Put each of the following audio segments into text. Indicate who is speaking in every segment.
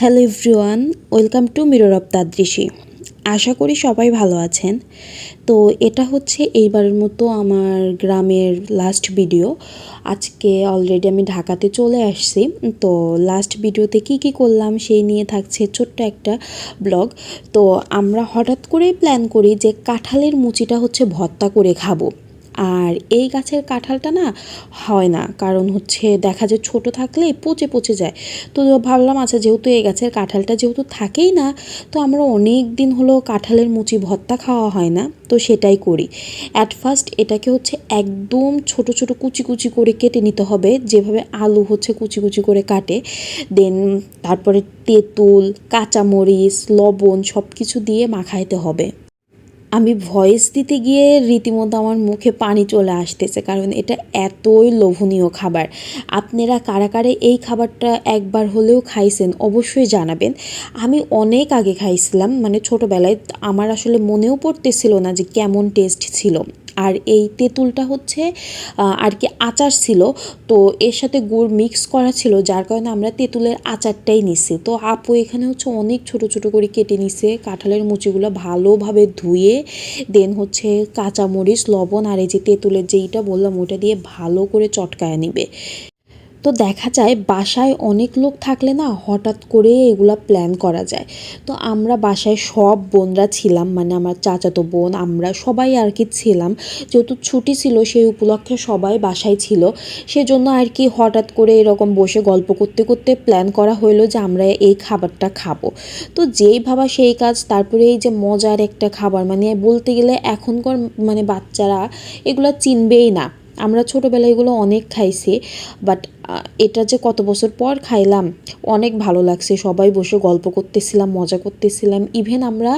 Speaker 1: Hello everyone, welcome to mirror of Tadrishi. আশা করি সবাই ভালো আছেন। তো এটা হচ্ছে এইবারের মতো আমার গ্রামের লাস্ট ভিডিও। আজকে অলরেডি আমি ঢাকাতে চলে আসছি। তো লাস্ট ভিডিওতে কি করলাম সেই নিয়ে থাকছে ছোট্ট একটা ব্লগ। তো আমরা হঠাৎ করেই প্ল্যান করি যে কাঁঠালের মুচিটা হচ্ছে ভর্তা করে খাবো। আর এই গাছের কাঁঠালটা না হয় না, কারণ হচ্ছে দেখা যায় ছোট থাকলে পচে পচে যায়। তো ভাবলাম আচ্ছা, যেহেতু এই গাছের কাঁঠালটা যেহেতু থাকেই না, তো আমরা অনেক দিন হলো কাঁঠালের মুচি ভর্তা খাওয়া হয় না, তো সেটাই করি। অ্যাট ফার্স্ট এটাকে হচ্ছে একদম ছোট ছোট কুচি কুচি করে কেটে নিতে হবে, যেভাবে আলু হচ্ছে কুচি কুচি করে কাটে। দেন তারপরে তেঁতুল, কাঁচামরিচ, লবণ সব কিছু দিয়ে মাখাইতে হবে। আমি ভয়েস দিতে গিয়ে রীতিমতো আমার মুখে পানি চলে আসতেছে, কারণ এটা এতই লোভনীয় খাবার। আপনারা কারা কারা এই খাবারটা একবার হলেও খাইছেন অবশ্যই জানাবেন। আমি অনেক আগে খাইছিলাম, মানে ছোটোবেলায়। আমার আসলে মনেও পড়তেছিল না যে কেমন টেস্ট ছিল। আর এই তেঁতুলটা হচ্ছে আর কি আচার ছিল, তো এর সাথে গুড় মিক্স করা ছিল, যার কারণে আমরা তেঁতুলের আচারটাই নিছি। তো আপু এখানে হচ্ছে অনেক ছোট ছোট করে কেটে নিছে কাঁঠালের মুচিগুলো, ভালোভাবে ধুয়ে দেন হচ্ছে কাঁচামরিচ, লবণ আর এই যে তেঁতুলের যেইটা বললাম ওটা দিয়ে ভালো করে চটকায় নিবে। তো দেখা যায় বাসায় অনেক লোক থাকলে না হঠাৎ করে এগুলা প্ল্যান করা যায়। তো আমরা বাসায় সব বোনরা ছিলাম, মানে আমার চাচাতো বোন, আমরা সবাই আর কি ছিলাম। যেহেতু ছুটি ছিল সেই উপলক্ষে সবাই বাসায় ছিল, সেজন্য আর কি হঠাৎ করে এরকম বসে গল্প করতে করতে প্ল্যান করা হলো যে আমরা এই খাবারটা খাবো। তো যেই ভাবা সেই কাজ। তারপরে এই যে মজার একটা খাবার, মানে বলতে গেলে এখনকার মানে বাচ্চারা এগুলো চিনবেই না। আমরা ছোটোবেলায় এগুলো অনেক খাইছি, বাট এটা যে কত বছর পর খাইলাম, অনেক ভালো লাগছে। সবাই বসে গল্প করতেছিলাম, মজা করতেছিলাম। ইভেন আমরা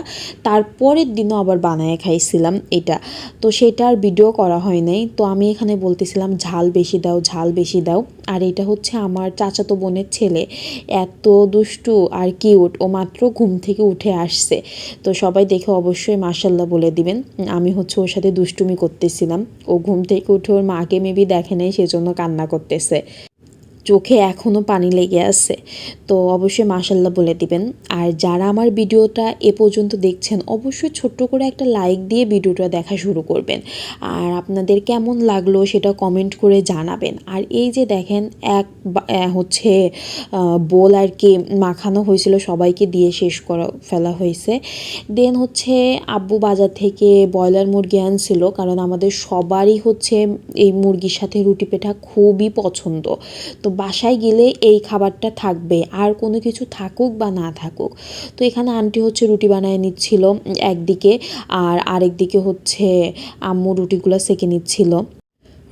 Speaker 1: তারপরের দিনও আবার বানায় খাইছিলাম এটা। তো সেটা আর ভিডিও করা হয় নাই। তো আমি এখানে বলতেছিলাম ঝাল বেশি দাও, ঝাল বেশি দাও। আর এটা হচ্ছে আমার চাচাতো বোনের ছেলে, এত দুষ্টু আর কিউট। ও মাত্র ঘুম থেকে উঠে আসছে, তো সবাই দেখে অবশ্যই মাশাল্লাহ বলে দিবেন। আমি হচ্ছে ওর সাথে দুষ্টুমি করতেছিলাম। ও ঘুম থেকে উঠে ওর মাকে মেবি দেখে নেই, সেজন্য কান্না করতেছে, চোখে এখনও পানি লেগে আছে। তো অবশ্যই মাশাল্লাহ বলে দিবেন। আর যারা আমার ভিডিওটা এ পর্যন্ত দেখছেন অবশ্যই ছোট্ট করে একটা লাইক দিয়ে ভিডিওটা দেখা শুরু করবেন। আর আপনাদের কেমন লাগলো সেটা কমেন্ট করে জানাবেন। আর এই যে দেখেন হচ্ছে বোল আর কি মাখানো হয়েছিল, সবাইকে দিয়ে শেষ করা ফেলা হয়েছে। দেন হচ্ছে আব্বু বাজার থেকে ব্রয়লার মুরগি আনছিল, কারণ আমাদের সবারই হচ্ছে এই মুরগির সাথে রুটি পেঠা খুবই পছন্দ। তো বাসায় গেলে এই খাবারটা থাকবে, আর কোনো কিছু থাকুক বা না থাকুক। তো এখানে আন্টি হচ্ছে রুটি বানায় নিচ্ছিল একদিকে, আর আরেক দিকে হচ্ছে আম্মু রুটিগুলো সেঁকে নিচ্ছিল।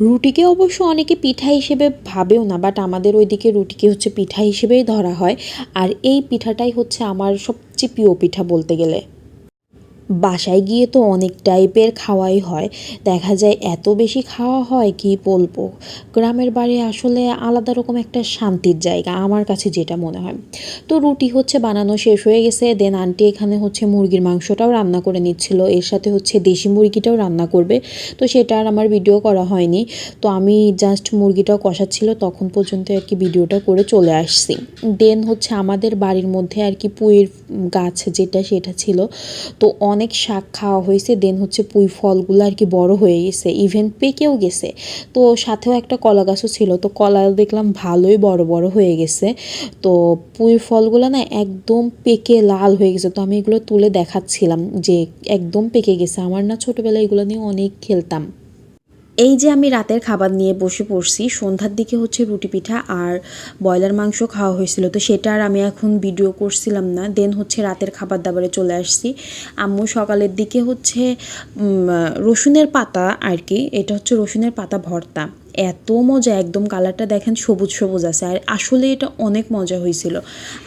Speaker 1: রুটিকে অবশ্য অনেকে পিঠা হিসেবে ভাবেও না, বাট আমাদের ওইদিকে রুটিকে হচ্ছে পিঠা হিসেবেই ধরা হয়। আর এই পিঠাটাই হচ্ছে আমার সবচেয়ে প্রিয় পিঠা বলতে গেলে। বাসায় গিয়ে তো অনেক টাইপের খাওয়াই হয়, দেখা যায় এত বেশি খাওয়া হয় কি বলবো। গ্রামের বাড়ি আসলে আলাদা রকম একটা শান্তির জায়গা আমার কাছে যেটা মনে হয়। তো রুটি হচ্ছে বানানো শেষ হয়ে গেছে। দেন আন্টি এখানে হচ্ছে মুরগির মাংসটাও রান্না করে নিচ্ছিল, এর সাথে হচ্ছে দেশি মুরগিটাও রান্না করবে। তো সেটা আর আমার ভিডিও করা হয়নি। তো আমি জাস্ট মুরগিটাও কষাচ্ছিল তখন পর্যন্ত আর কি ভিডিওটা করে চলে আসছি। দেন হচ্ছে আমাদের বাড়ির মধ্যে আর কি পুঁইয়ের গাছ যেটা সেটা ছিল, তো অনেক শাক খাওয়া হয়েছে। দেন হচ্ছে পুঁই ফলগুলো আর কি বড় হয়ে গেছে, ইভেন পেকেও গেছে। তো সাথেও একটা কলা গাছও ছিল, তো কলা দেখলাম ভালোই বড় বড় হয়ে গেছে। তো পুঁই ফলগুলো না একদম পেকে লাল হয়ে গেছে, তো আমি এগুলো তুলে দেখাচ্ছিলাম যে একদম পেকে গেছে। আমার না ছোটোবেলায় এগুলো নিয়ে অনেক খেলতাম। এই যে আমি রাতের খাবার নিয়ে বসে পড়ছি, সন্ধ্যার দিকে হচ্ছে রুটি পিঠা আর ব্রয়লার মাংস খাওয়া হয়েছিল, তো সেটা আর আমি এখন ভিডিও করছিলাম না। দেন হচ্ছে রাতের খাবার দাবারে চলে আসছি। আম্মু সকালের দিকে হচ্ছে রসুনের পাতা আর কি, এটা হচ্ছে রসুনের পাতা ভর্তা। এত মজা, একদম কালারটা দেখেন সবুজ সবুজ আছে, আর আসলে এটা অনেক মজা হয়েছিল।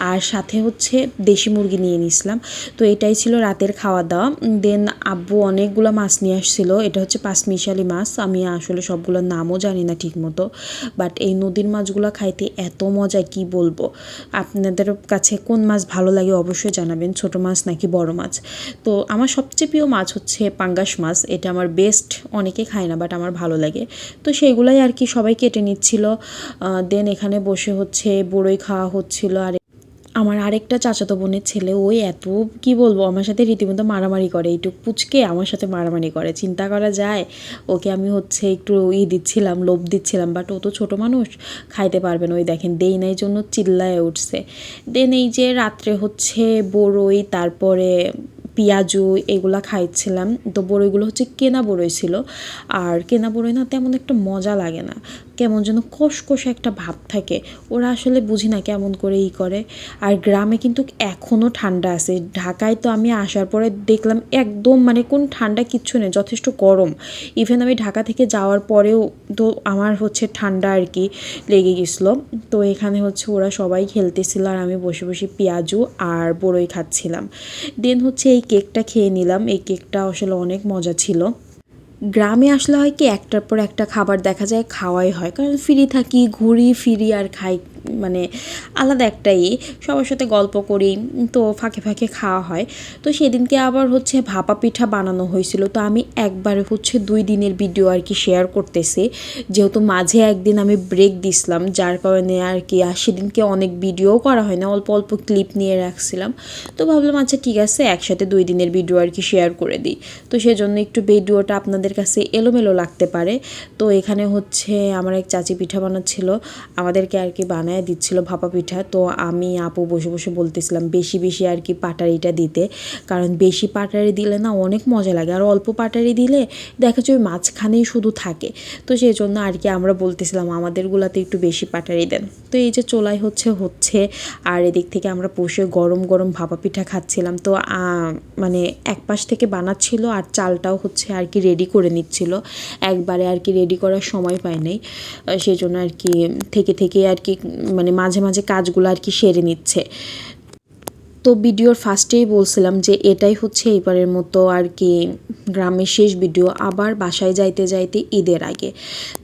Speaker 1: আর সাথে হচ্ছে দেশি মুরগি নিয়ে নিয়েছিলাম। তো এটাই ছিল রাতের খাওয়া দাওয়া। দেন আব্বু অনেকগুলো মাছ নিয়ে আসছিল, এটা হচ্ছে পাঁচমিশালি মাছ। আমি আসলে সবগুলোর নামও জানি না ঠিক মতো, বাট এই নদীর মাছগুলো খাইতে এত মজা কি বলবো। আপনাদের কাছে কোন মাছ ভালো লাগে অবশ্যই জানাবেন, ছোট মাছ নাকি বড় মাছ। তো আমার সবচেয়ে প্রিয় মাছ হচ্ছে পাঙ্গাস মাছ, এটা আমার বেস্ট। অনেকে খায় না বাট আমার ভালো লাগে। তো সেইগুলাই আর কি সবাই কেটে নিচ্ছিল। দেন এখানে বসে হচ্ছে বড়ই খাওয়া হচ্ছিল। আর আমার আরেকটা চাচাতো বোনের ছেলে, ওই এত কি বলবো, আমার সাথে রীতিমতো মারামারি করে, এইটুক পুচকে আমার সাথে মারামারি করে, চিন্তা করা যায়। ওকে আমি হচ্ছে একটু দিচ্ছিলাম, লোভ দিচ্ছিলাম, বাট ও তো ছোটো মানুষ, খাইতে পারবে না। ওই দেখেন দেই নাই জন্য চিল্লায় উঠছে। দেন এই যে রাত্রে হচ্ছে বড়ই, তারপরে পেঁয়াজু এগুলা খাইছিলাম। তো বড়ইগুলো হচ্ছে কেনা বড়ই ছিল, আর কেনা বড়ই না তেমন একটা মজা লাগে না, কেমন যেন কষকষে একটা ভাব থাকে। ওরা আসলে বুঝি না কেমন করে করে। আর গ্রামে কিন্তু এখনও ঠান্ডা আছে। ঢাকায় তো আমি আসার পরে দেখলাম একদম মানে কোন ঠান্ডা কিচ্ছু নেই, যথেষ্ট গরম। ইভেন আমি ঢাকা থেকে যাওয়ার পরেও তো আমার হচ্ছে ঠান্ডা আর কি লেগে গেছিলো। তো এখানে হচ্ছে ওরা সবাই খেলতেছিল আর আমি বসে বসে পেঁয়াজু আর বড়ই খাচ্ছিলাম। দেন হচ্ছে এই কেকটা খেয়ে নিলাম। এই কেকটা আসলে অনেক মজা ছিল। গ্রামে আসলে হয় কি, একটার পর একটা খাবার দেখা যায় খাওয়াই হয়, কারণ ফ্রি থাকি, ঘুরি ফিরি আর খাই, মানে আলাদা একটাই, সবার সাথে গল্প করি, তো ফাঁকে ফাঁকে খাওয়া হয়। তো সেদিনকে আবার হচ্ছে ভাপা পিঠা বানানো হয়েছিল। তো আমি একবারে হচ্ছে 2 দিনের ভিডিও আর কি শেয়ার করতেছি, যেহেতু মাঝে একদিন আমি ব্রেক দিছিলাম, যার কারণে আর কি আর সেদিনকে অনেক ভিডিও করা হয় না, অল্প অল্প ক্লিপ নিয়ে রাখছিলাম। তো ভাবলাম আচ্ছা ঠিক আছে, একসাথে 2 দিনের ভিডিও আর কি শেয়ার করে দিই। তো সেজন্য একটু ভিডিওটা আপনাদের কাছে এলোমেলো লাগতে পারে। তো এখানে হচ্ছে আমার এক চাচি পিঠা বানাচ্ছিল, আমাদেরকে আর কি বানায় দিচ্ছিল ভাপা পিঠা। তো আমি আপু বসে বসে বলতেছিলাম বেশি বেশি আর কি পাটারিটা দিতে, কারণ বেশি পাটারি দিলে না অনেক মজা লাগে, আর অল্প পাটারি দিলে দেখা যায় ওই মাঝখানেই শুধু থাকে। তো সেই জন্য আর কি আমরা বলতেছিলাম আমাদেরগুলাতে একটু বেশি পাটারি দেন। তো এই যে চোলাই হচ্ছে আর এদিক থেকে আমরা বসে গরম গরম ভাপা পিঠা খাচ্ছিলাম। তো মানে এক পাশ থেকে বানাচ্ছিল আর চালটাও হচ্ছে আর কি রেডি করে নিচ্ছিল, একবারে আর কি রেডি করার সময় পাই নাই, সেই জন্য আর কি থেকে আর কি মানে মাঝে মাঝে কাজগুলো আর কি সেরে নিচ্ছে। তো ভিডিওর ফার্স্টেই বলছিলাম যে এটাই হচ্ছে এবারের মতো আর কি গ্রামের শেষ ভিডিও, আবার বাসায় যাইতে যাইতে ঈদের আগে,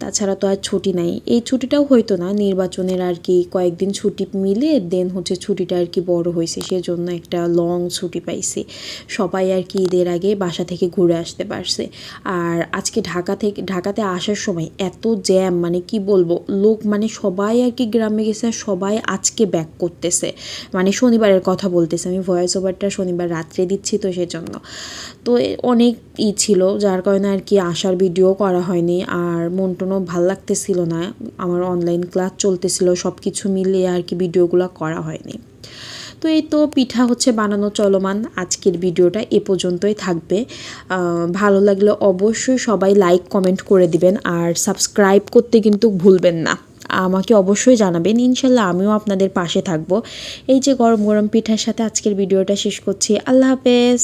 Speaker 1: তাছাড়া তো আর ছুটি নাই। এই ছুটিটাও হয়তো না, নির্বাচনের আর কি কয়েকদিন ছুটি মিলে দেন হচ্ছে ছুটিটা আর কি বড় হয়েছে, সেজন্য একটা লং ছুটি পাইছি। সবাই আর কি ঈদের আগে বাসা থেকে ঘুরে আসতে পারছে। আর আজকে ঢাকাতে আসার সময় এত জ্যাম, মানে কি বলবো, লোক মানে সবাই আর কি গ্রামে গেছে, সবাই আজকে ব্যাক করতেছে, মানে শনিবারের কথা বলতেছে, আমি ভয়েস ওভারটা শনিবার রাত্রে দিচ্ছি, তো সেজন্য তো অনেক ছিল, যার কারণে আর কি আসার ভিডিও করা হয়নি। আর মন টনও ভাল লাগতেছিল না, আমার অনলাইন ক্লাস চলতেছিল, সব কিছু মিলিয়ে আর কি ভিডিওগুলো করা হয়নি। তো এই তো পিঠা হচ্ছে বানানো চলমান। আজকের ভিডিওটা এ পর্যন্তই থাকবে। ভালো লাগলে অবশ্যই সবাই লাইক কমেন্ট করে দিবেন, আর সাবস্ক্রাইব করতে কিন্তু ভুলবেন না, আমাকে অবশ্যই জানাবেন, ইনশাল্লাহ আমিও আপনাদের পাশে থাকবো। এই যে গরম গরম পিঠার সাথে আজকের ভিডিওটা শেষ করছি। আল্লাহ হাফেজ।